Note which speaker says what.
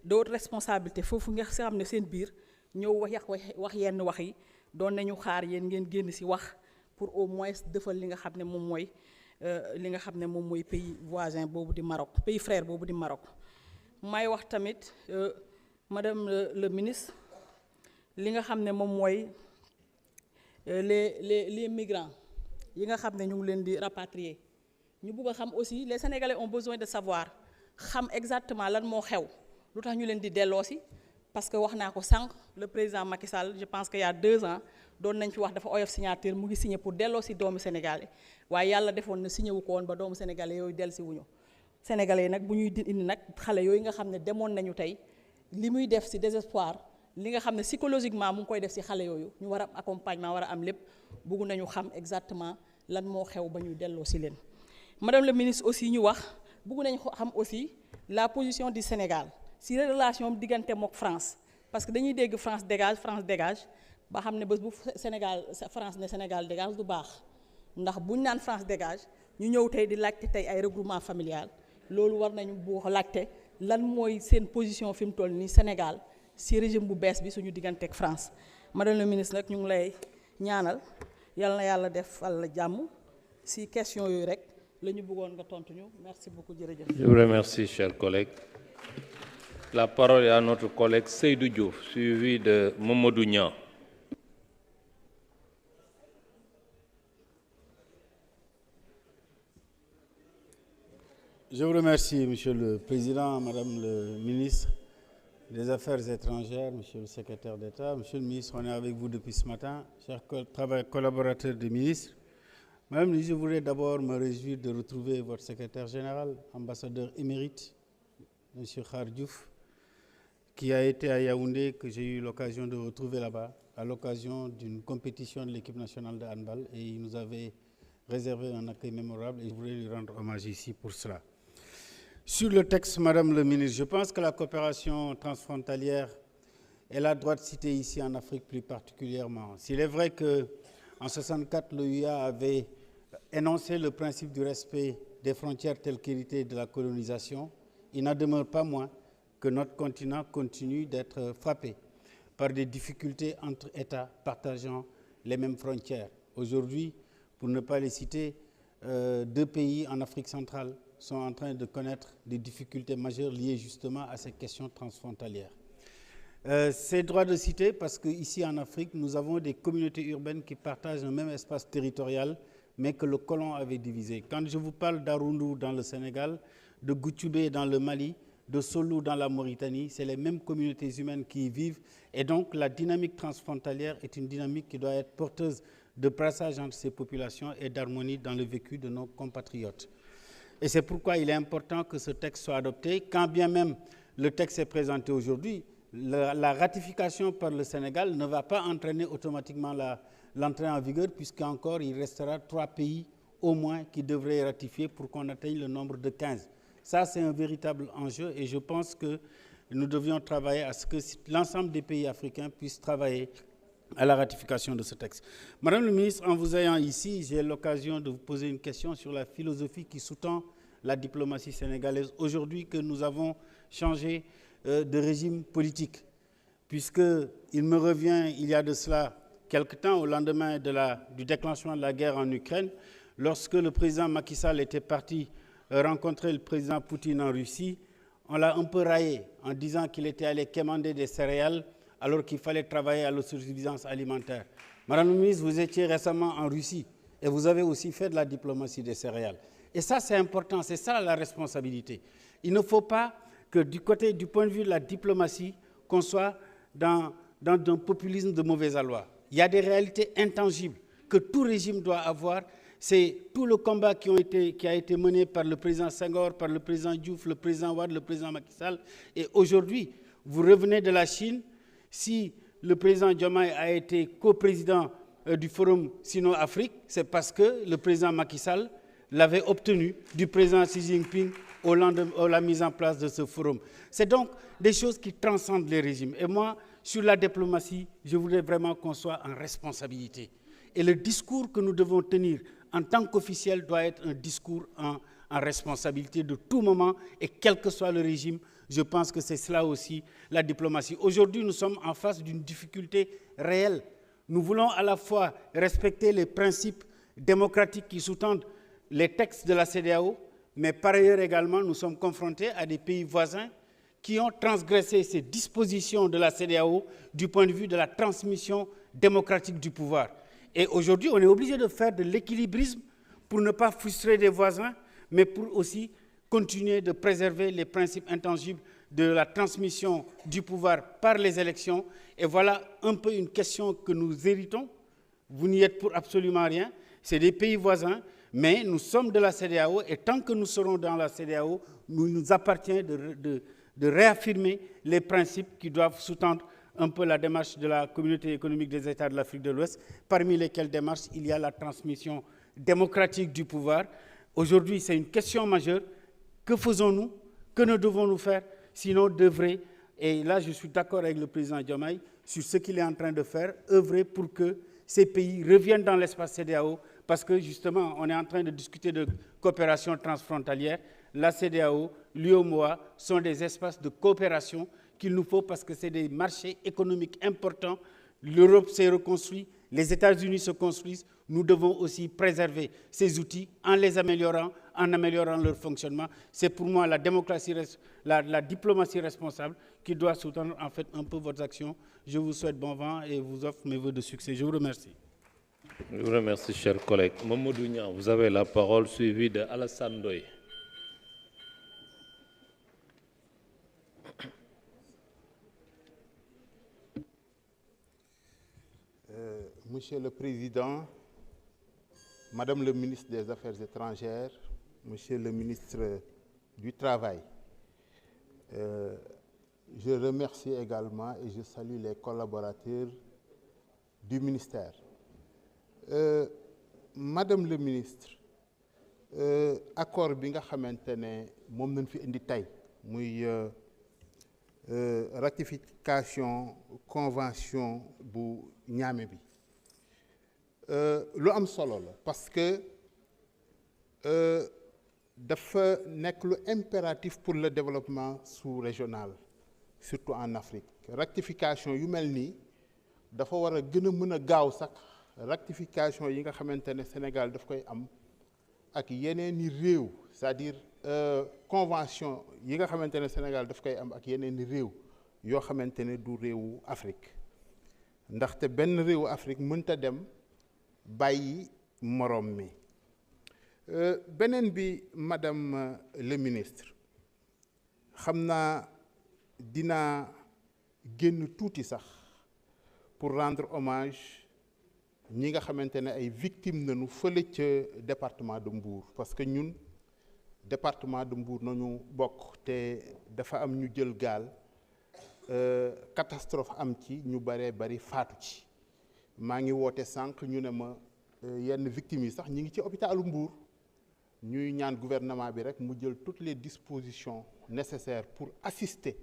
Speaker 1: de haute responsabilité foofu nga xam ne seen biir ñëw wax yenn wax yi doon nañu xaar yéen ngeen génn ci wax pour au moins defal li nga xam ne moom mooy pays voisin boobu di Maroc pays frère boobu di Maroc. may wax tamit madame le ministre li nga xam ne moom mooy les migrants yi nga xam ne ñu ngi leen di rapatrier ñu bëgg a xam aussi les Sénégalais ont besoin de savoir xam exactement lan moo xew lu tax ñu leen di delloosi parce que wax naa ko sànq le président Macky Sall je pense que il y a 2 ans doon nañ fi wax dafa oyof signature mu ngi signé pour delloosi doomu Sénégalais waaye yàlla defoon na signé wu ko woon ba doomu Sénégalais yooyu dellusi wuñu Sénégalais yi nag bu ñuy indi nag xale yooyu nga xam ne demoon nañu tey li muy def ci désespoir li nga xam ne psychologiquement mu ngi koy def ci xale yooyu ñu war a am accompagnement war a am lépp bëgg nañu xam exactement lan moo xew ba ñuy delloo ci leen. Madame le ministre aussi ñu wax bëgg nañu xam aussi la position du Sénégal ci relation diggante mook France parce que dañuy dégg France dégage ba xam ne bés bu France ne Sénégal dégage du baax ndax bu ñu naan France dégage ñu ñëw tey di laajte tey ay regroupement familial loolu war nañu boo laajte lan mooy seen position fi mu toll nii Sénégal ci régime bu bees bi suñu diggante ak France. Madame le ministre nag ñu ngi lay ñaanal yal na yàlla def la jàmm ci question yooyu rek la ñu bëggoon nga tontu ñu merci beaucoup jërëjëf.
Speaker 2: Je vous remercie, chers collègues. La parole est à notre collègue Seydou Diouf, suivi de Mamadou Niang.
Speaker 3: Je vous remercie, Monsieur le Président, Madame le Ministre des Affaires étrangères, Monsieur le Secrétaire d'État. Monsieur le Ministre, on est avec vous depuis ce matin, chers collaborateurs des ministres. Madame la Ministre, je voudrais d'abord me réjouir de retrouver votre secrétaire général, ambassadeur émérite, Monsieur Khar Diouf, qui a été à Yaoundé, que j'ai eu l'occasion de retrouver là-bas, à l'occasion d'une compétition de l'équipe nationale de handball, et il nous avait réservé un accueil mémorable, et je voulais lui rendre hommage ici pour cela. Sur le texte, Madame le Ministre, je pense que la coopération transfrontalière, elle a droit de citer ici en Afrique plus particulièrement. S'il est vrai qu'en 1964, l'OUA avait énoncé le principe du respect des frontières telles qu'il était de la colonisation, il n'en demeure pas moins que notre continent continue d'être frappé par des difficultés entre États partageant les mêmes frontières. Aujourd'hui, pour ne pas les citer, 2 pays en Afrique centrale sont en train de connaître des difficultés majeures liées justement à ces questions transfrontalières. C'est droit de citer parce qu'ici en Afrique, nous avons des communautés urbaines qui partagent un même espace territorial, mais que le colon avait divisé. Quand je vous parle d'Arundu dans le Sénégal, de Goutoubé dans le Mali, de Solou dans la Mauritanie, c'est les mêmes communautés humaines qui y vivent. Et donc la dynamique transfrontalière est une dynamique qui doit être porteuse de brassage entre ces populations et d'harmonie dans le vécu de nos compatriotes. Et c'est pourquoi il est important que ce texte soit adopté. Quand bien même le texte est présenté aujourd'hui, la ratification par le Sénégal ne va pas entraîner automatiquement l'entrée en vigueur, puisqu'encore il restera 3 pays au moins qui devraient ratifier pour qu'on atteigne le nombre de 15. Ça, c'est un véritable enjeu et je pense que nous devions travailler à ce que l'ensemble des pays africains puissent travailler à la ratification de ce texte. Madame le ministre, en vous ayant ici, j'ai l'occasion de vous poser une question sur la philosophie qui sous-tend la diplomatie sénégalaise aujourd'hui que nous avons changé de régime politique. Puisqu'il me revient, il y a de cela quelque temps, au lendemain du déclenchement de la guerre en Ukraine, lorsque le président Macky Sall était parti rencontrer le président Poutine en Russie, on l'a un peu raillé en disant qu'il était allé quémander des céréales alors qu'il fallait travailler à l'autosuffisance alimentaire. Madame la ministre, vous étiez récemment en Russie et vous avez aussi fait de la diplomatie des céréales. Et ça, c'est important, c'est ça la responsabilité. Il ne faut pas que du point de vue de la diplomatie, qu'on soit dans un populisme de mauvais aloi. Il y a des réalités intangibles que tout régime doit avoir. C'est tout le combat qui a été mené par le président Senghor, par le président Diouf, le président Wade, le président Macky Sall. Et aujourd'hui, vous revenez de la Chine. Si le président Diomaye a été coprésident du Forum Sino-Afrique, c'est parce que le président Macky Sall l'avait obtenu du président Xi Jinping au lendemain de la mise en place de ce forum. C'est donc des choses qui transcendent les régimes. Et moi, sur la diplomatie, je voudrais vraiment qu'on soit en responsabilité. Et le discours que nous devons tenir en tant qu'officiel doit être un discours en responsabilité de tout moment et quel que soit le régime Je pense que c'est cela aussi la diplomatie. Aujourd'hui, nous sommes en face d'une difficulté réelle. Nous voulons à la fois respecter les principes démocratiques qui sous-tendent les textes de la CEDEAO, mais par ailleurs également, nous sommes confrontés à des pays voisins qui ont transgressé ces dispositions de la CEDEAO du point de vue de la transmission démocratique du pouvoir. Et aujourd'hui, on est obligé de faire de l'équilibrisme pour ne pas frustrer des voisins, mais pour aussi continuer de préserver les principes intangibles de la transmission du pouvoir par les élections. Et voilà un peu une question que nous héritons. Vous n'y êtes pour absolument rien. C'est des pays voisins, mais nous sommes de la CEDEAO, et tant que nous serons dans la CEDEAO, il nous appartient de réaffirmer les principes qui doivent sous-tendre un peu la démarche de la Communauté économique des États de l'Afrique de l'Ouest, parmi lesquelles démarches il y a la transmission démocratique du pouvoir. Aujourd'hui, c'est une question majeure. Que faisons-nous? Que ne devons-nous faire? Sinon d'œuvrer, et là je suis d'accord avec le président Diomaye, sur ce qu'il est en train de faire, œuvrer pour que ces pays reviennent dans l'espace CEDEAO, parce que justement, on est en train de discuter de coopération transfrontalière. La CEDEAO, l'UEMOA sont des espaces de coopération qu'il nous faut parce que c'est des marchés économiques importants. L'Europe s'est reconstruite, les États-Unis se construisent. Nous devons aussi préserver ces outils en les améliorant, en améliorant leur fonctionnement. C'est pour moi la diplomatie responsable qui doit sous-tendre en fait un peu votre action. Je vous souhaite bon vent et vous offre mes vœux de succès. Je vous remercie.
Speaker 2: Je vous remercie, chers collègues. Mamadou Niang, vous avez la parole, suivi de Alassane Ndoye.
Speaker 4: Monsieur le Président, Madame le ministre des Affaires étrangères, Monsieur le ministre du Travail, je remercie également et je salue les collaborateurs du ministère. Madame le ministre, accord bi nga xamante ne moom nañ fi indi tey muy ratification convention bu Niamey bi lu am solo la parce que dafa nekk lu impératif pour le développement sous-régional surtout en Afrique. Rectification yu mel nii dafa war a gën a mën a gaaw sax rectification yi nga xamante ne Sénégal daf koy am ak yeneeni réew, c'est-à-dire convention yi nga xamante ne Sénégal daf koy am ak yeneeni réew yoo xamante ne du réewu Afrique, ndaxte benn réewu Afrique mënta dem bàyyi morom mi. Beneen bi madame le ministre, xam naa dinaa génn tuuti sax pour rendre hommage ñi nga xamante ne ay victimes nañu fële ca département de Mbour, parce que ñun département de Mbour nañu bokk te dafa am ñu jël gaal catastrophe am ci ñu bari faatu ci. Maa ngi woote sànq ñu ne ma yenn victimes yi sax ñi ngi ci hôpitalu Mbour. Ñuy ñaan gouvernement bi rek mu jël toutes les dispositions nécessaires pour assister